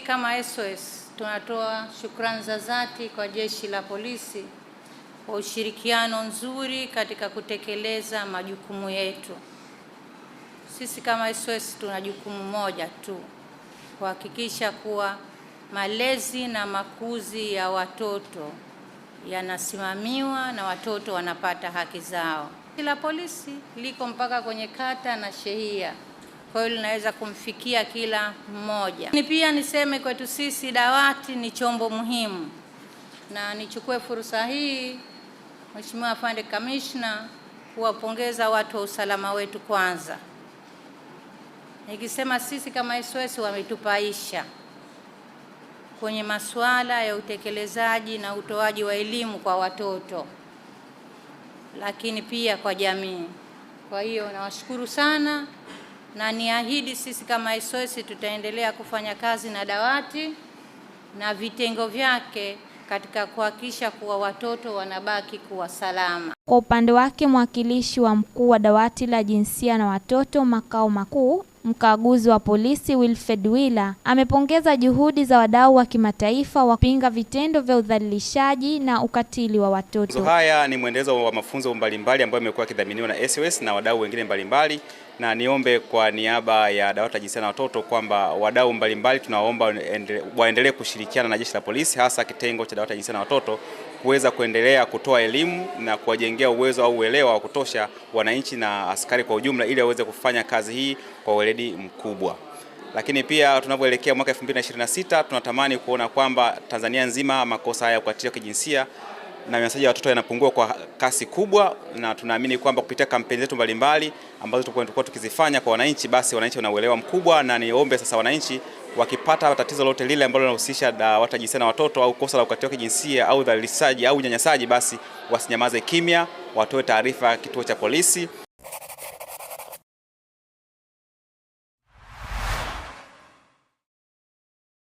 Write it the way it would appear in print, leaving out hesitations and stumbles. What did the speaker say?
Kama SOS tunatoa shukrani za dhati kwa Jeshi la Polisi kwa ushirikiano nzuri katika kutekeleza majukumu yetu. Sisi kama SOS tuna jukumu moja tu, kuhakikisha kuwa malezi na makuzi ya watoto yanasimamiwa na watoto wanapata haki zao. Jeshi la Polisi liko mpaka kwenye kata na shehia, kwa hiyo linaweza kumfikia kila mmoja. Ni pia niseme kwetu sisi dawati ni chombo muhimu, na nichukue fursa hii Mheshimiwa Afande Kamishna kuwapongeza watu wa usalama wetu kwanza. Nikisema sisi kama SOS wametupaisha kwenye masuala ya utekelezaji na utoaji wa elimu kwa watoto, lakini pia kwa jamii. Kwa hiyo nawashukuru sana, na niahidi sisi kama SOS tutaendelea kufanya kazi na dawati na vitengo vyake katika kuhakikisha kuwa watoto wanabaki kuwa salama. Kwa upande wake, mwakilishi wa mkuu wa dawati la jinsia na watoto makao makuu, mkaguzi wa polisi Wilfred Willa, amepongeza juhudi za wadau wa kimataifa wa kupinga vitendo vya udhalilishaji na ukatili wa watoto. Haya ni mwendelezo wa mafunzo mbalimbali ambayo yamekuwa yakidhaminiwa na SOS na wadau wengine mbalimbali, na niombe kwa niaba ya dawati la jinsia na watoto kwamba wadau mbalimbali tunaomba waendelee kushirikiana na Jeshi la Polisi, hasa kitengo cha dawati la jinsia na watoto, kuweza kuendelea kutoa elimu na kuwajengea uwezo au uelewa wa kutosha wananchi na askari kwa ujumla, ili waweze kufanya kazi hii kwa weledi mkubwa. Lakini pia tunapoelekea mwaka 2026 tunatamani kuona kwamba Tanzania nzima makosa haya ya ukatili wa kijinsia na unyanyasaji wa watoto yanapungua kwa kasi kubwa, na tunaamini kwamba kupitia kampeni zetu mbalimbali ambazo tutakuwa tukizifanya kwa wananchi, basi wananchi wana uelewa mkubwa. Na niombe sasa wananchi wakipata tatizo lolote lile ambalo linahusisha dawati la jinsia na watoto au kosa la ukatili wa kijinsia au udhalilishaji au unyanyasaji, basi wasinyamaze kimya, watoe taarifa kituo cha polisi.